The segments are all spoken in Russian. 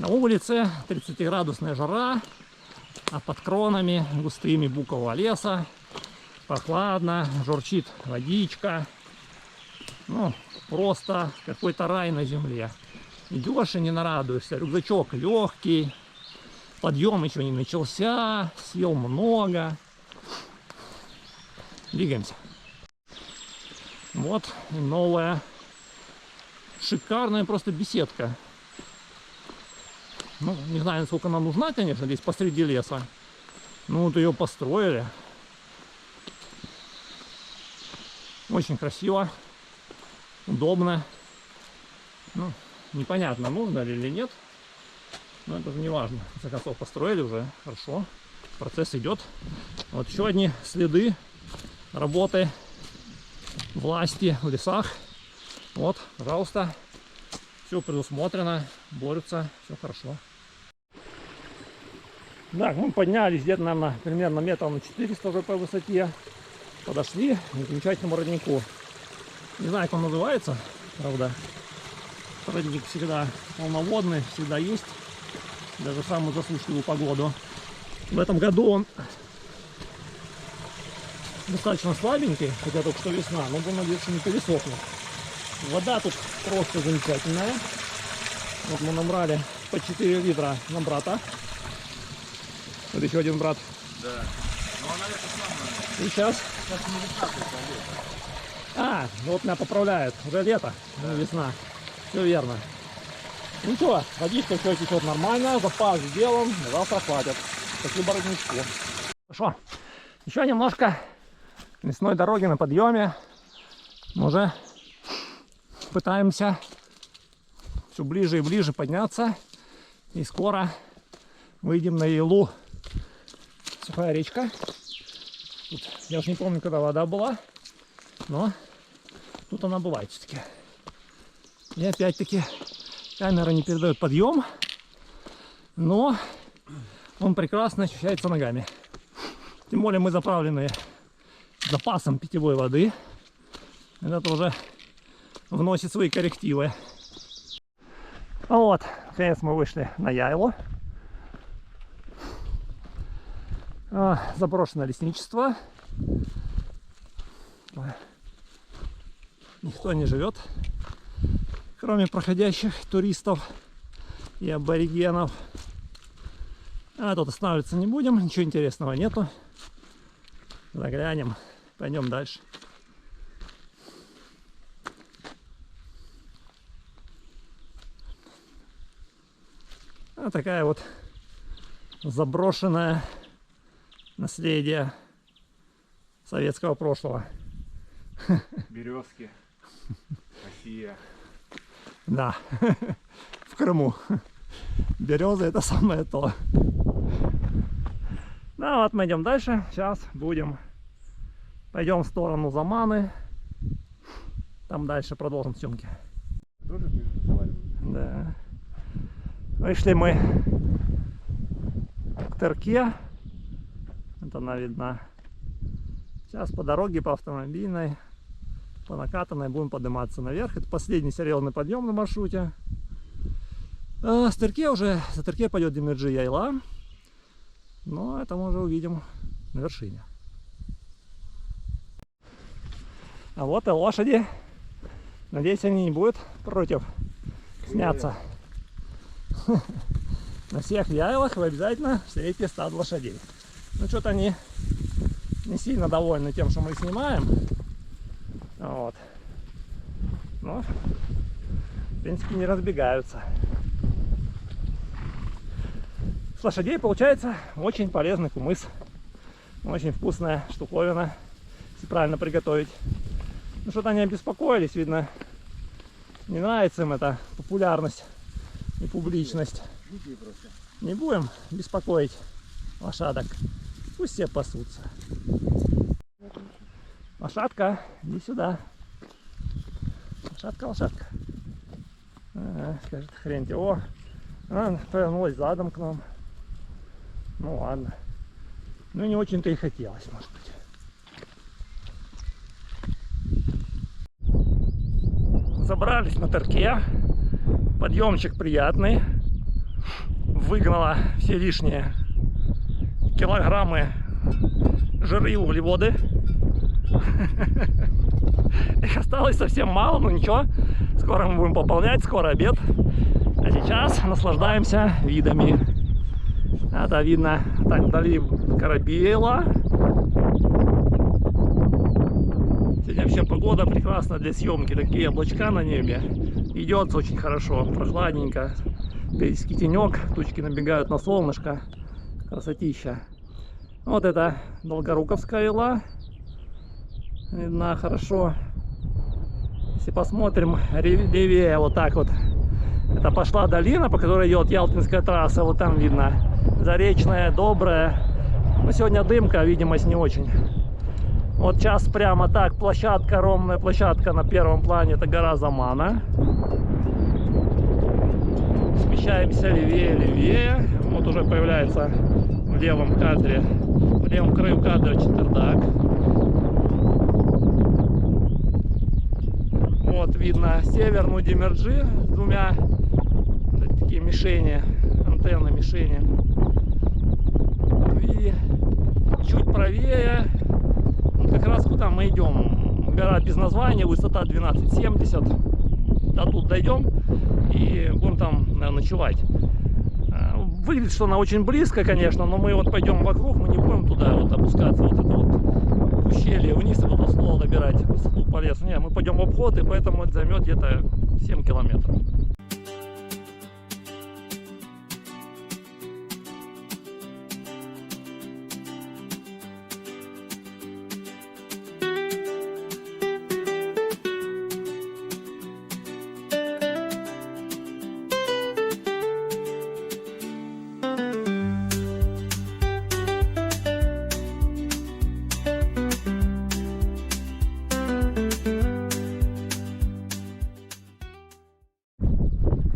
На улице 30-градусная жара, а под кронами густыми букового леса прохладно, журчит водичка. Ну, просто какой-то рай на земле. Идешь и не нарадуешься. Рюкзачок легкий, подъем еще не начался, съел много. Двигаемся. Вот новая шикарная просто беседка. Ну, не знаю, насколько она нужна, конечно, здесь посреди леса. Ну, вот ее построили. Очень красиво, удобно. Ну, непонятно, нужно ли или нет. Но это же не важно. В конце концов, построили уже, хорошо. Процесс идет. Вот еще одни следы работы власти в лесах. Вот, пожалуйста. Все предусмотрено, борются, все хорошо. Так, мы поднялись где-то, наверное, примерно метров на 400 уже по высоте. Подошли к замечательному роднику. Не знаю, как он называется, правда. Родник всегда полноводный, всегда есть. Даже в самую засушливую погоду. В этом году он достаточно слабенький, хотя только что весна, но будем надеяться, что не пересохнет. Вода тут просто замечательная. Вот мы набрали по 4 литра на брата. Вот еще один брат. Да. Ну она это самое. И сейчас. Сейчас не весна, только лето. А, ну вот меня поправляют. Уже лето, да. Не весна. Все верно. Ну что, водичка все течет нормально, запас сделан, завтра хватит. Спасибо родничку. Хорошо. Еще немножко лесной дороги на подъеме. Мы уже пытаемся все ближе и ближе подняться. И скоро выйдем на Елу. Сухая речка. Тут, я уж не помню, когда вода была, но тут она бывает все-таки. И опять-таки камера не передает подъем, но он прекрасно ощущается ногами. Тем более мы заправлены запасом питьевой воды. Это уже вносит свои коррективы. Вот, наконец мы вышли на Яйлу. Заброшенное лесничество. Никто не живет, кроме проходящих туристов и аборигенов. А тут останавливаться не будем, ничего интересного нету. Заглянем, пойдем дальше. Вот такая вот заброшенное наследие советского прошлого. Березки. Россия. Да, в Крыму. Березы — это самое то. Ну вот мы идем дальше. Сейчас пойдем в сторону Заманы. Там дальше продолжим съемки. Тоже разговаривают? Да. Вышли мы к Терке. Вот она видна. Сейчас по дороге, по автомобильной, по накатанной будем подниматься наверх. Это последний серьезный подъем на маршруте. С Терке уже, за Терке пойдет Демирджи Яйла. Но это мы уже увидим на вершине. А вот и лошади. Надеюсь, они не будут против сняться. На всех яйлах вы обязательно встретите стадо лошадей. Ну что-то они не сильно довольны тем, что мы снимаем. Вот. Но, в принципе, не разбегаются. С лошадей получается очень полезный кумыс. Очень вкусная штуковина, если правильно приготовить. Ну что-то они обеспокоились, видно, не нравится им эта популярность и публичность. Не будем беспокоить лошадок. Пусть все пасутся. Лошадка, иди сюда. Лошадка, лошадка. Скажет, хрень тебе. О, она повернулась задом к нам. Ну ладно. Ну не очень-то и хотелось, может быть. Забрались на Терке. Подъемчик приятный. выгнала все лишние килограммы жиры и углеводы. Их осталось совсем мало, но ничего. Скоро мы будем пополнять, скоро обед. А сейчас наслаждаемся видами. Это видно, так вдали Корабейла. Сегодня вообще погода прекрасна для съемки. Такие облачка на небе. Идет очень хорошо, прохладненько. Периодически тенек, тучки набегают на солнышко. Красотища. Вот это Долгоруковская вила. Видно хорошо. Если посмотрим левее, вот так вот. Это пошла долина, по которой идет Ялтинская трасса. Вот там видно. Заречная, Добрая. Но сегодня дымка, видимость не очень. Вот сейчас прямо так, площадка, ровная площадка на первом плане, это гора Замана. Смещаемся левее. Вот уже появляется в левом кадре, в левом краю кадра Четвердак. Вот видно северную Демерджи с двумя такие мишени, антенны мишени. И чуть правее, как раз куда мы идем, гора без названия, высота 1270. До тут дойдем и будем там, наверное, ночевать. Выглядит, что она очень близко, конечно, но мы вот пойдем вокруг, мы не будем туда вот опускаться, вот это вот ущелье вниз и потом снова добирать высоту по лесу. Нет, мы пойдем в обход, и поэтому это займет где-то 7 километров.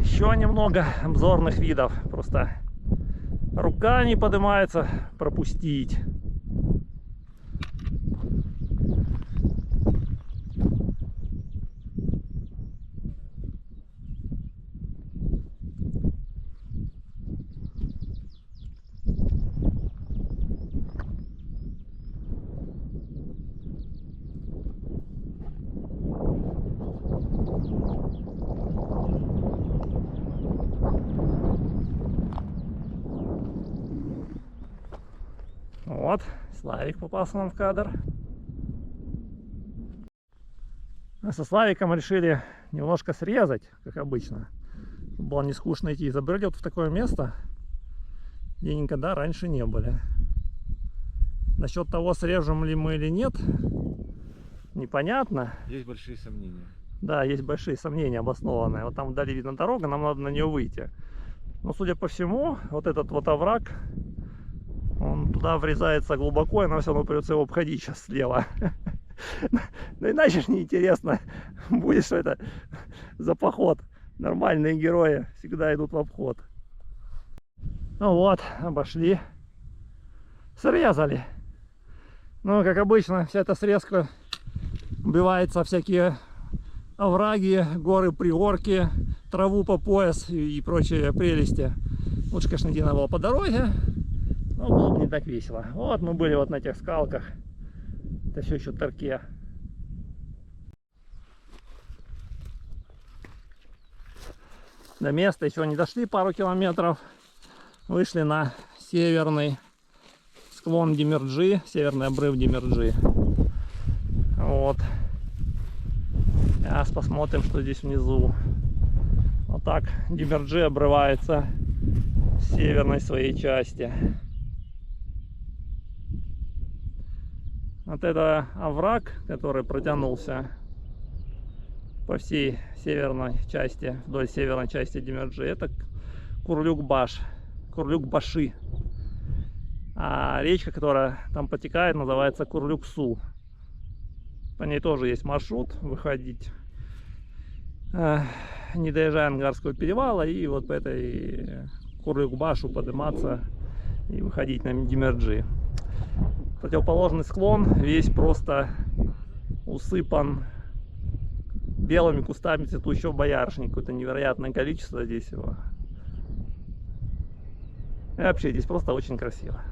Еще немного обзорных видов. Просто рука не поднимается пропустить. Вот, Славик попался нам в кадр. А со Славиком решили немножко срезать, как обычно. Чтобы было не скучно идти. Забрали вот в такое место, где никогда раньше не были. Насчет того, срежем ли мы или нет, непонятно. Есть большие сомнения. Да, есть большие сомнения обоснованные. Вот там вдали видно дорога, нам надо на нее выйти. Но, судя по всему, вот этот вот овраг, он туда врезается глубоко, и нам все равно придется его обходить сейчас слева. Ну иначе ж неинтересно будет, что это за поход. Нормальные герои всегда идут в обход. Ну вот, обошли. Срезали. Ну, как обычно, вся эта срезка убивается всякие овраги, горы, пригорки, траву по пояс и прочие прелести. Лучше, конечно, идти надо было по дороге, но было бы не так весело. Вот мы были вот на этих скалках. Это все еще торке. До места еще не дошли пару километров. Вышли на северный склон Демерджи, северный обрыв Демерджи. Вот. Сейчас посмотрим, что здесь внизу. Вот так Демерджи обрывается в северной своей части. Вот это овраг, который протянулся по всей северной части, вдоль северной части Демерджи, это Курлюк-Баш, Курлюк-Баши. А речка, которая там потекает, называется Курлюк-Су. По ней тоже есть маршрут выходить, не доезжая Ангарского перевала, и вот по этой Курлюк-Башу подниматься и выходить на Демерджи. Противоположный склон весь просто усыпан белыми кустами цветущего боярышника. Какое-то невероятное количество здесь его. И вообще здесь просто очень красиво.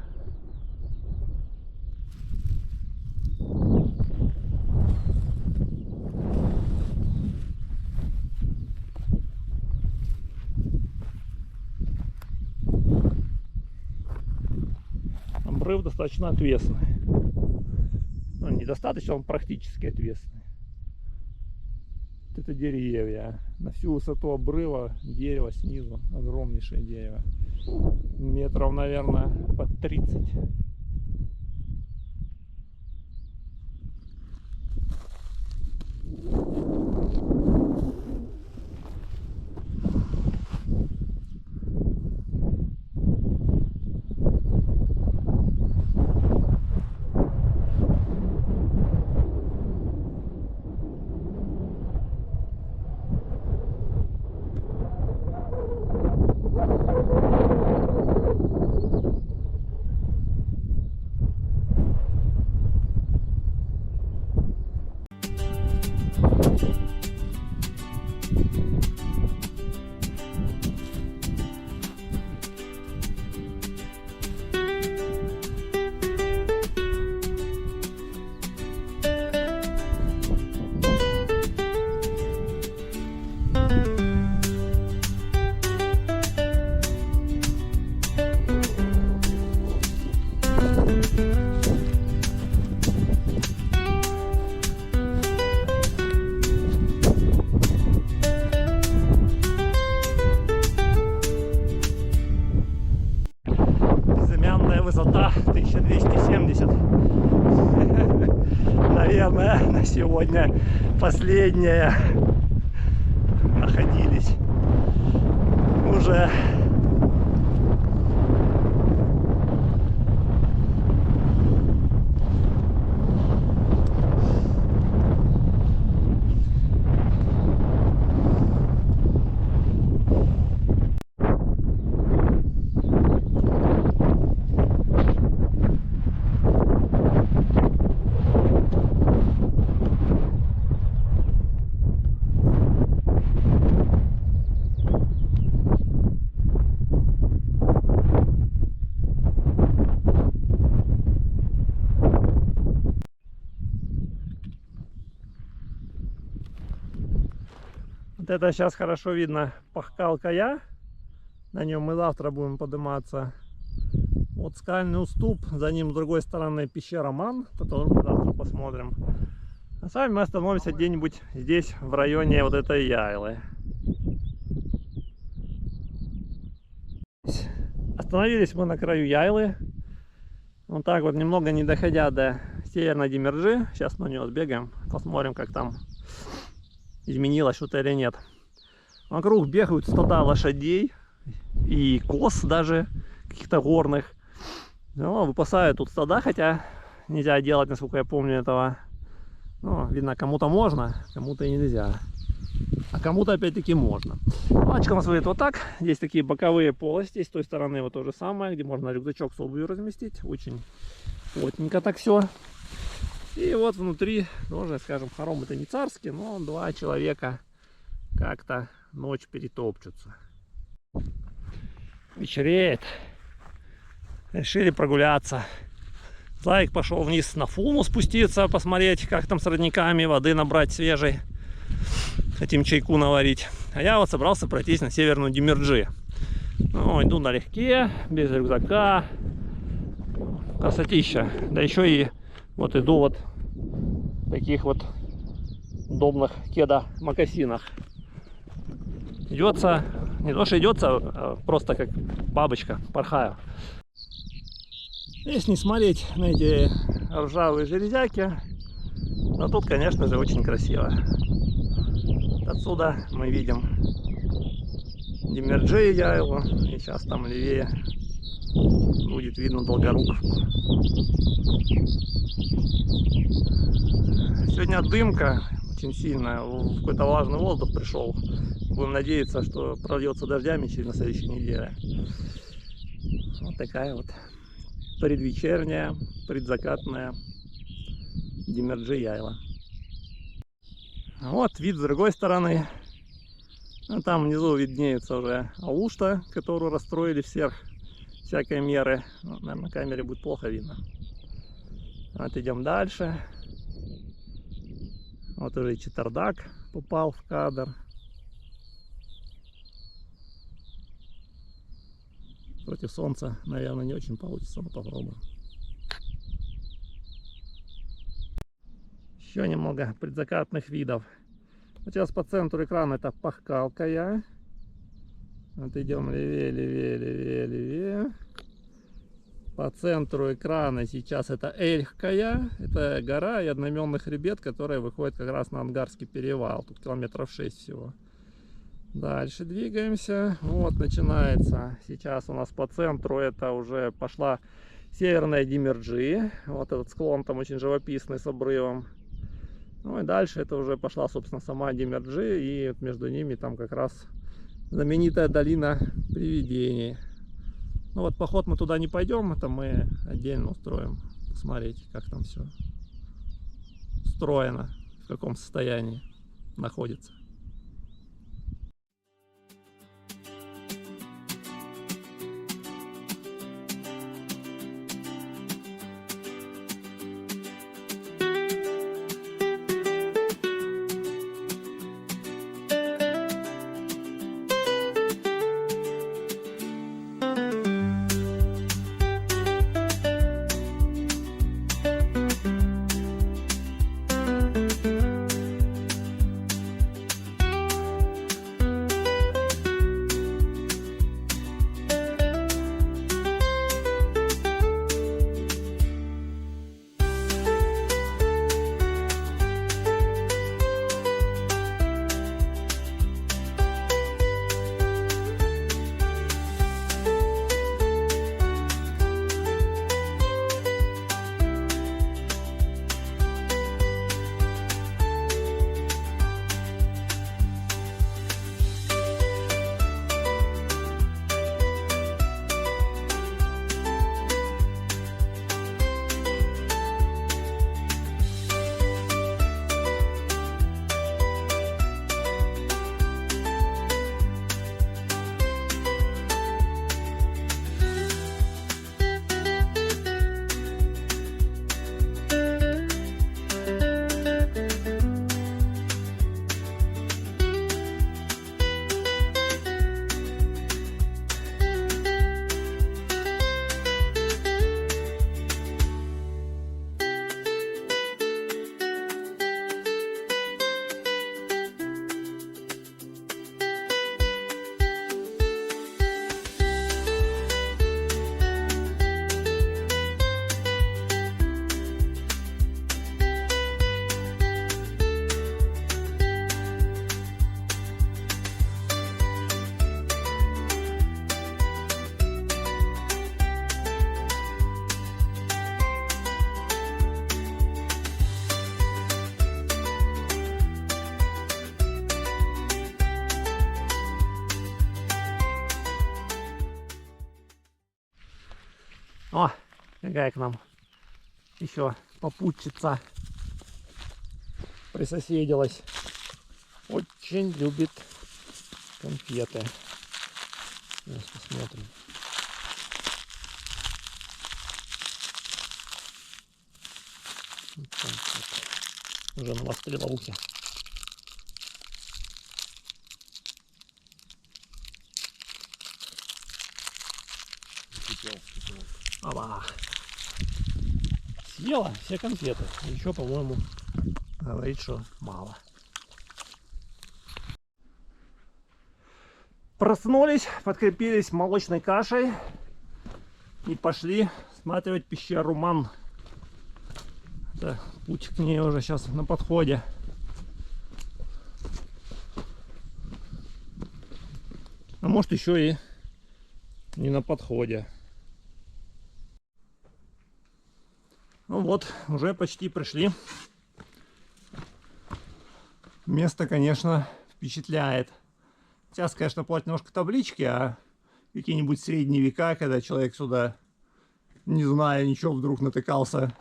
Обрыв достаточно отвесный. Ну, недостаточно, он практически отвесный. Вот это деревья. На всю высоту обрыва дерево снизу. Огромнейшее дерево. Метров, наверное, под 30. Высота 1270. Наверное, на сегодня последняя. Находились уже. Вот это сейчас хорошо видно Пахкал-Кая. На нем мы завтра будем подниматься. Вот скальный уступ, за ним с другой стороны пещера Ман, которую мы завтра посмотрим. А с вами мы остановимся где-нибудь здесь, в районе вот этой Яйлы. Остановились мы на краю Яйлы. Вот так вот, немного не доходя до Северной Демирджи. Сейчас на нее сбегаем, посмотрим, как там изменилось что-то или нет. Вокруг бегают стада лошадей и коз даже, каких-то горных. Ну, выпасают тут стада, хотя нельзя делать, насколько я помню, этого. Ну, видно, кому-то можно, кому-то и нельзя. А кому-то опять-таки можно. Палочка у нас выглядит вот так. Здесь такие боковые полости. С той стороны вот то же самое, где можно рюкзачок с обувью разместить. Очень плотненько так все. И вот внутри тоже, скажем, хором это не царский, но два человека как-то ночь перетопчутся. Вечереет. Решили прогуляться. Зайк пошел вниз на Фулму спуститься, посмотреть, как там с родниками, воды набрать свежей. Хотим чайку наварить. А я вот собрался пройтись на Северную Демирджи. Ну, иду налегке, без рюкзака. Красотища. Да еще и вот иду вот в таких вот удобных кеда-мокасинах. Идется, не то что идется, а просто как бабочка, порхаю. Если не смотреть на эти ржавые железяки, но тут, конечно же, очень красиво. Отсюда мы видим Демирджи и Яйлу, и сейчас там левее будет видно Долгоруковку. Сегодня дымка очень сильная, какой-то влажный воздух пришел. Будем надеяться, что прольется дождями через на следующей неделе. Вот такая вот предвечерняя, предзакатная Демирджи Яйла. Вот вид с другой стороны. А там внизу виднеется уже Алушта, которую расстроили в всякой меры. Ну, наверное, на камере будет плохо видно. Вот идем дальше. Вот уже и Читтардак попал в кадр. Против солнца, наверное, не очень получится, но попробуем. Еще немного предзакатных видов. Вот сейчас по центру экрана это Пахкалкая. Вот идем левее, левее, левее, левее. По центру экрана сейчас это Эльхкая. Это гора и одноименный хребет, который выходит как раз на Ангарский перевал. Тут километров 6 всего. Дальше двигаемся. Вот начинается. Сейчас у нас по центру это уже пошла северная Демирджи. Вот этот склон там очень живописный с обрывом. Ну и дальше это уже пошла, собственно, сама Демирджи. И между ними там как раз знаменитая долина привидений. Ну вот поход мы туда не пойдем. Это мы отдельно устроим. Посмотреть, как там все устроено. В каком состоянии находится. О, какая к нам еще попутчица присоседилась. Очень любит конфеты. Сейчас посмотрим. Вот так вот. Уже навострила ухи. Оба. Съела все конфеты. Еще, по-моему, говорит, что мало. Проснулись, подкрепились молочной кашей и пошли осматривать пещеру Ман. Да, путь к ней уже сейчас на подходе. А может еще и не на подходе. Ну вот, уже почти пришли. Место, конечно, впечатляет. Сейчас, конечно, платят немножко таблички, а какие-нибудь средние века, когда человек сюда, не зная ничего, вдруг натыкался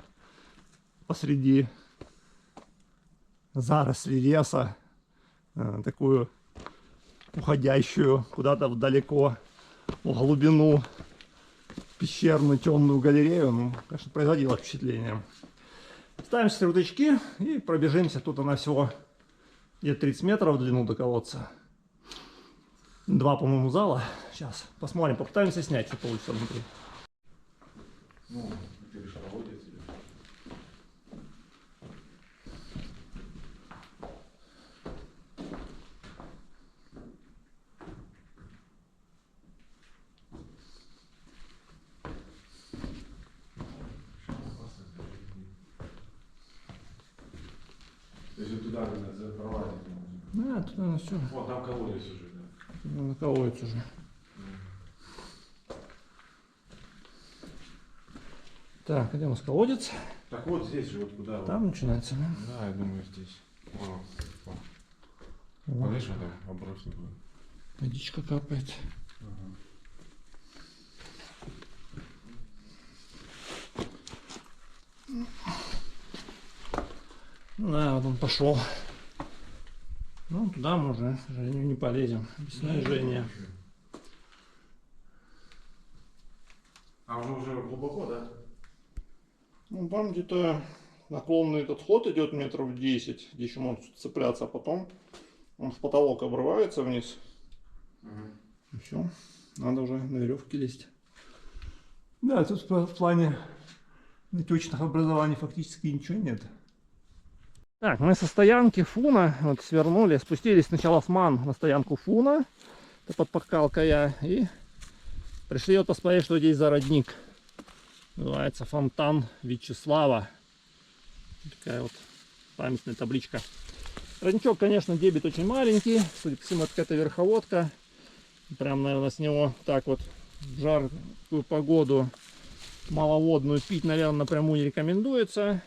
посреди заросли леса, такую уходящую куда-то вдалеко, в глубину. пещерную темную галерею, ну, конечно, производило впечатление. Ставим стрелочки и пробежимся. Тут она всего где-то 30 метров в длину до колодца. 2, по-моему, зала. Сейчас посмотрим, попытаемся снять, что получится внутри. Ну, ты решил колодец или? То есть вот туда надо пролазить можно. Да, тут она все. Вот там колодец уже, да. На колодец уже. Так, где у нас колодец? Так вот здесь же, вот куда? Там начинается, да? Да, я думаю, здесь. О. Вот. Видишь, там обрыв не будет. Водичка капает. Да, вот он пошел. Ну, туда мы уже Женю не полезем. Без снаряжения. А уже глубоко, да? Ну, там где-то наклонный этот ход идет метров 10, где еще может цепляться, а потом он в потолок обрывается вниз. И все, надо уже на веревке лезть. Да, тут в плане натечных образований фактически ничего нет. Так, мы со стоянки Фуна вот свернули, спустились сначала с Ман на стоянку Фуна, это под Пахкалкой, и пришли вот посмотреть, что здесь за родник. Называется Фонтан Вячеслава. Такая вот памятная табличка. Родничок, конечно, дебит очень маленький, судя по всему, это какая-то верховодка. Прям, наверное, с него так вот в жаркую погоду маловодную пить, наверное, напрямую не рекомендуется.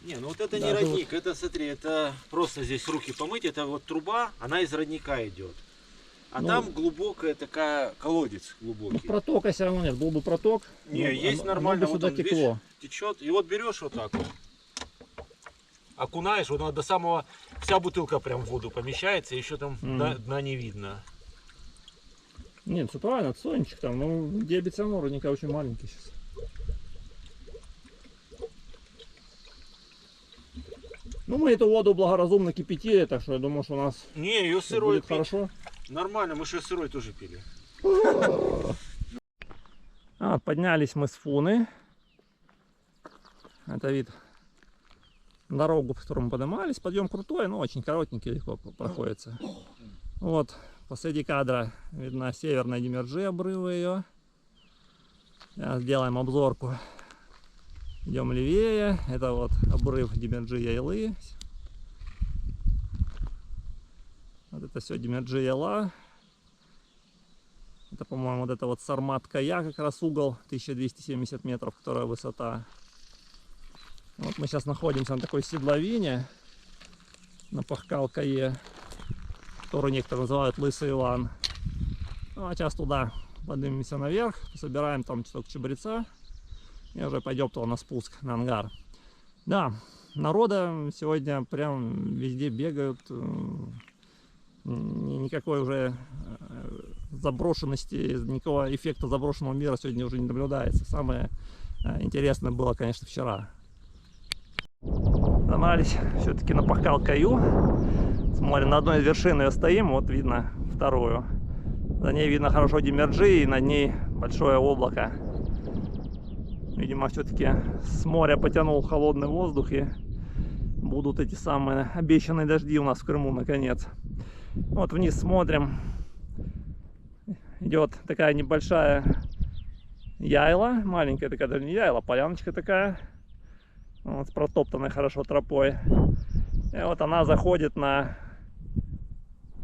Не, ну вот это не Даже родник, это смотри, это просто здесь руки помыть, это вот труба, она из родника идет. А Ну, там глубокая такая, колодец Ну, глубокий. протока все равно нет, был бы проток. Не, но есть оно нормально, бы вот сюда он, текло. видишь, течет, и вот берешь вот так вот, окунаешь, вот она до самого, вся бутылка прям в воду помещается, еще там дна не видно. Нет, все правильно, отстойничек там, но дебит все равно родника очень маленький сейчас. Ну, мы эту воду благоразумно кипятили, так что я думаю, что у нас Не, ее всё сырой будет пить хорошо. нормально, мы же сырой тоже пили. Поднялись мы с Фуны. Это вид дорогу, по которой мы поднимались. Подъем крутой, но очень коротенький, легко проходится. Вот, посреди кадра видна северная Демерджи, обрывы ее. Сейчас сделаем обзорку. Идем левее. Это вот обрыв Демерджи Яйлы. Вот это все Демерджи Яйла. Это, по-моему, вот это вот Сармат-Кая, как раз угол 1270 метров, которая высота. Вот мы сейчас находимся на такой седловине, на Пахкалкае, которую некоторые называют Лысый Иван. Ну, а сейчас туда поднимемся наверх, собираем там чуток чабреца и уже пойдем туда на спуск, на ангар. Да, народа сегодня прям везде бегают. Никакой уже заброшенности, никакого эффекта заброшенного мира сегодня уже не наблюдается. Самое интересное было, конечно, вчера. Забрались все-таки на Пахкалкаю. Смотрим, на одной из вершин ее стоим, вот видно вторую. За ней видно хорошо Демерджи, и над ней большое облако. Видимо, все-таки с моря потянул холодный воздух, и будут эти самые обещанные дожди у нас в Крыму наконец. Вот вниз смотрим. Идет такая небольшая яйла, маленькая такая, даже не яйла, поляночка такая. Вот, протоптанной хорошо тропой. И вот она заходит на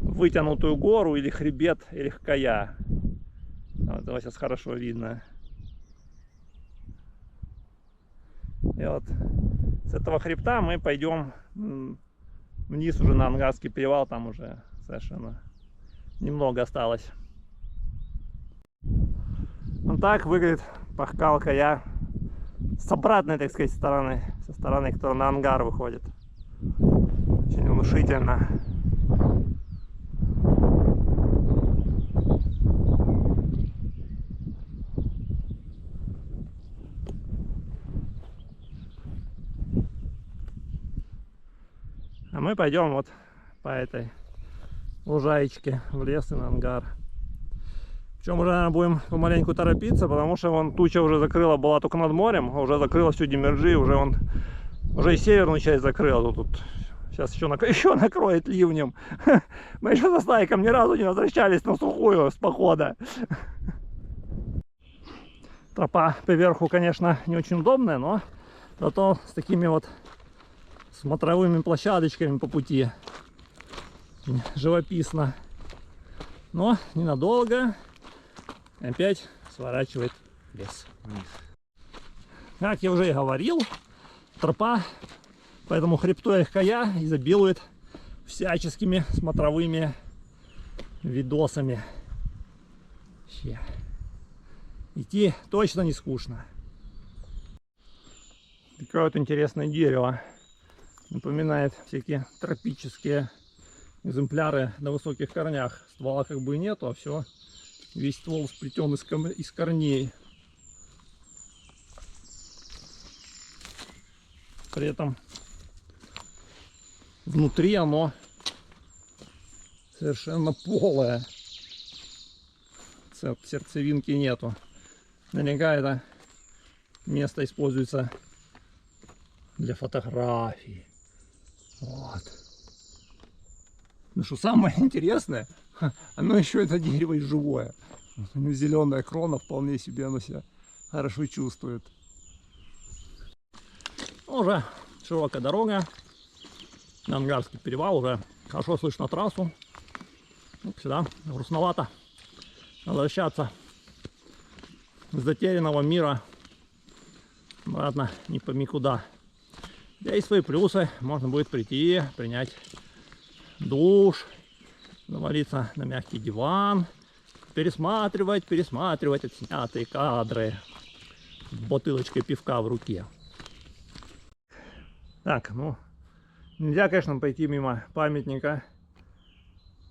вытянутую гору или хребет, или хкая. Вот его сейчас хорошо видно. И вот с этого хребта мы пойдем вниз уже на Ангарский перевал, там уже совершенно немного осталось. Вот так выглядит Пахкалкая с обратной, так сказать, стороны, со стороны, которая на Ангар выходит. Очень внушительно. мы пойдем вот по этой лужаечке в лес и на ангар. Причем уже, наверное, будем помаленьку торопиться, потому что вон туча уже закрыла, была только над морем, а уже закрыла всю Демирджи, уже и северную часть закрыла. Тут сейчас еще накроет ливнем. Мы еще со стайком ни разу не возвращались на сухую с похода. Тропа поверху, конечно, не очень удобная, но зато с такими вот смотровыми площадочками по пути. Живописно. Но ненадолго. Опять сворачивает лес вниз. Как я уже и говорил, тропа по этому хребту Эхкая изобилует всяческими смотровыми видосами. Вообще. Идти точно не скучно. Такое вот интересное дерево. Напоминает всякие тропические экземпляры на высоких корнях. Ствола как бы и нету, а все, весь ствол сплетен из корней. При этом внутри оно совершенно полое. Сердцевинки нету. Наверняка это место используется для фотографий. Вот. Ну что самое интересное, оно еще это дерево и живое. У него зеленая крона, вполне себе оно себя хорошо чувствует. Уже широкая дорога. На Ангарский перевал, уже хорошо слышно трассу. Вот сюда грустновато. Надо возвращаться с затерянного мира обратно не пойми куда. Есть свои плюсы. Можно будет прийти, принять душ, завалиться на мягкий диван, пересматривать отснятые кадры с бутылочкой пивка в руке. Так, ну, нельзя, конечно, пойти мимо памятника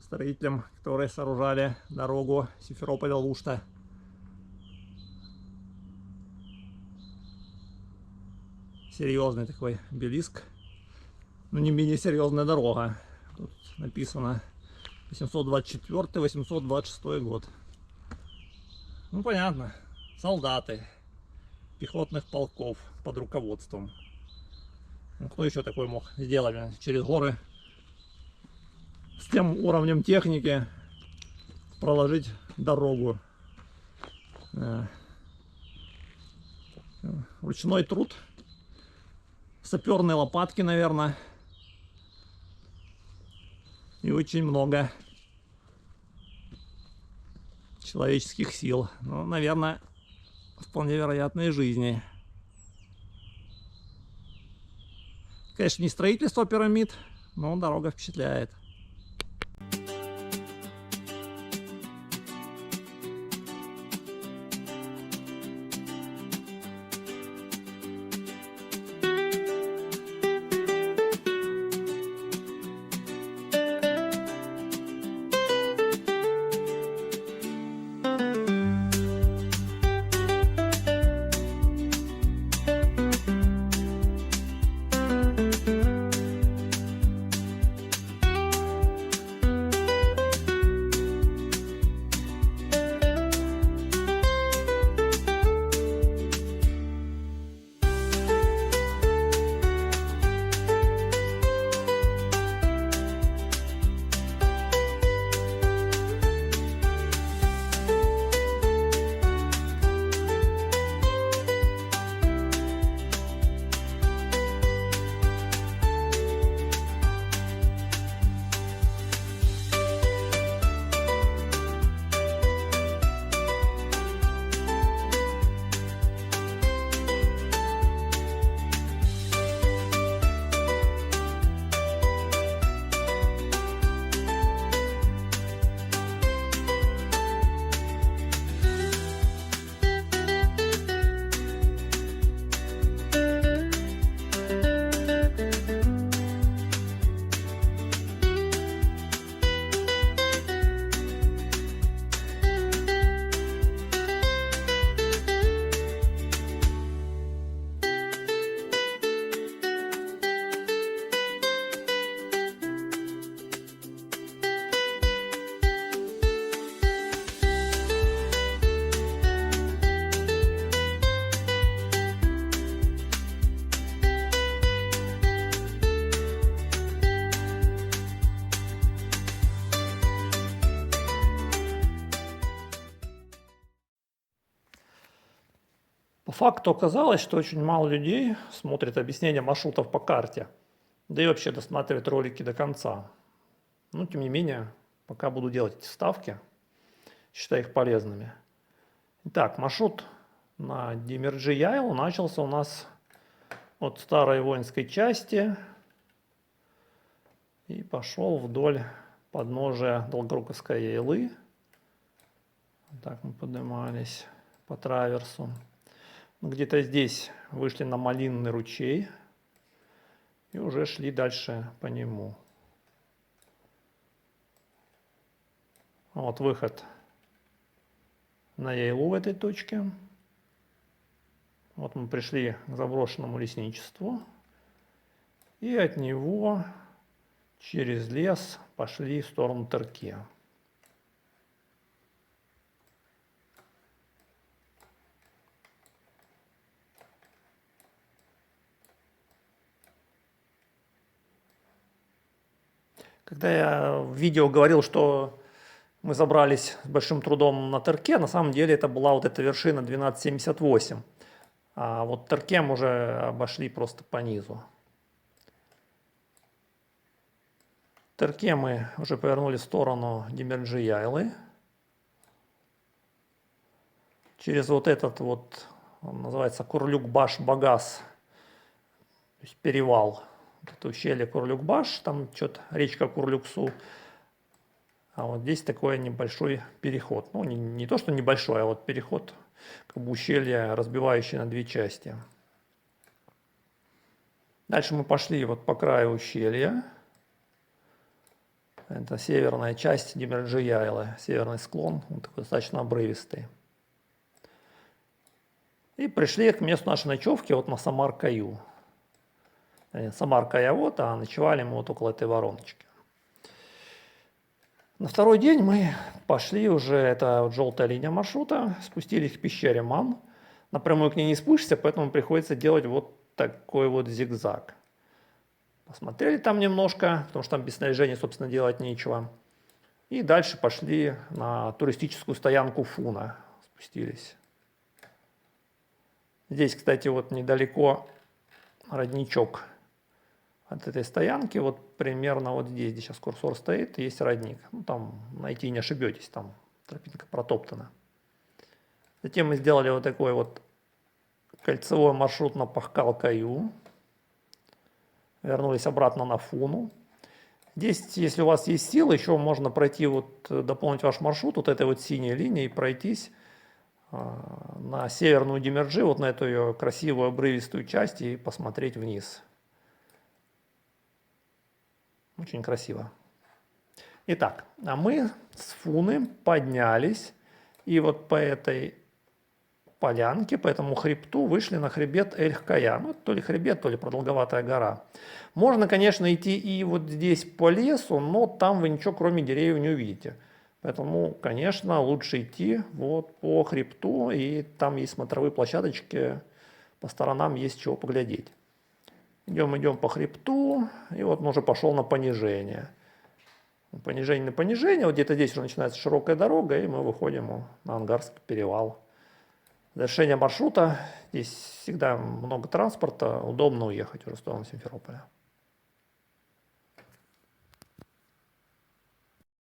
строителям, которые сооружали дорогу Симферополь-Алушта. Серьезный такой обелиск. Но не менее серьезная дорога. Тут написано 824-826 год. Ну понятно. Солдаты пехотных полков под руководством. Ну, кто еще такой мог сделать через горы с тем уровнем техники проложить дорогу? Ручной труд. Саперные лопатки, наверное. И очень много человеческих сил. Ну, наверное, вполне вероятной жизни. Конечно, не строительство пирамид, но дорога впечатляет. факту оказалось, что очень мало людей смотрят объяснения маршрутов по карте, да и вообще досматривают ролики до конца. Но тем не менее, пока буду делать эти вставки, считаю их полезными. Итак, маршрут на Демирджи-Яйлу начался у нас от старой воинской части и пошел вдоль подножия Долгоруковской Яйлы. Так мы поднимались по траверсу. Где-то здесь вышли на Малинный ручей и уже шли дальше по нему. Вот выход на Яйлу в этой точке. Вот мы пришли к заброшенному лесничеству. И от него через лес пошли в сторону Терке. Когда я в видео говорил, что мы забрались с большим трудом на Терке, на самом деле это была вот эта вершина 1278. А вот Терке мы уже обошли просто по низу. В Терке мы уже повернули в сторону Демирджи-Яйлы. Через вот этот вот, он называется Курлюк-Баш-Багас, то есть перевал. Это ущелье Курлюк-Баш, там что-то речка Курлюксу. А вот здесь такой небольшой переход. Ну, не то, что небольшой, а вот переход, как бы ущелье, разбивающее на две части. Дальше мы пошли вот по краю ущелья. Это северная часть Демирджи-Яйлы, северный склон, он такой достаточно обрывистый. И пришли к месту нашей ночевки вот на Самар-Каю. Самар-Кая вот, а ночевали мы вот около этой вороночки. На второй день мы пошли уже, это вот желтая линия маршрута, спустились к пещере Ман. Напрямую к ней не спустишься, поэтому приходится делать вот такой вот зигзаг. Посмотрели там немножко, потому что там без снаряжения, собственно, делать нечего. И дальше пошли на туристическую стоянку Фуна, спустились. Здесь, кстати, вот недалеко родничок от этой стоянки, вот примерно вот здесь, где сейчас курсор стоит, есть родник. Ну, там найти не ошибетесь, там тропинка протоптана. Затем мы сделали вот такой вот кольцевой маршрут на Пахкал-Каю. Вернулись обратно на Фуну. Здесь, если у вас есть силы, еще можно пройти, вот, дополнить ваш маршрут вот этой вот синей линией, пройтись на северную Демирджи, вот на эту ее красивую обрывистую часть и посмотреть вниз. Очень красиво. Итак, а мы с Фуны поднялись и вот по этой полянке, по этому хребту вышли на хребет Эль-Кая. Ну, то ли хребет, то ли продолговатая гора. Можно, конечно, идти и вот здесь по лесу, но там вы ничего кроме деревьев не увидите. Поэтому, конечно, лучше идти вот по хребту, и там есть смотровые площадочки, по сторонам есть чего поглядеть. Идем по хребту, и вот он уже пошел на понижение. Понижение на понижение, вот где-то здесь уже начинается широкая дорога, и мы выходим на Ангарский перевал. Завершение маршрута, здесь всегда много транспорта, удобно уехать уже в сторону Симферополя.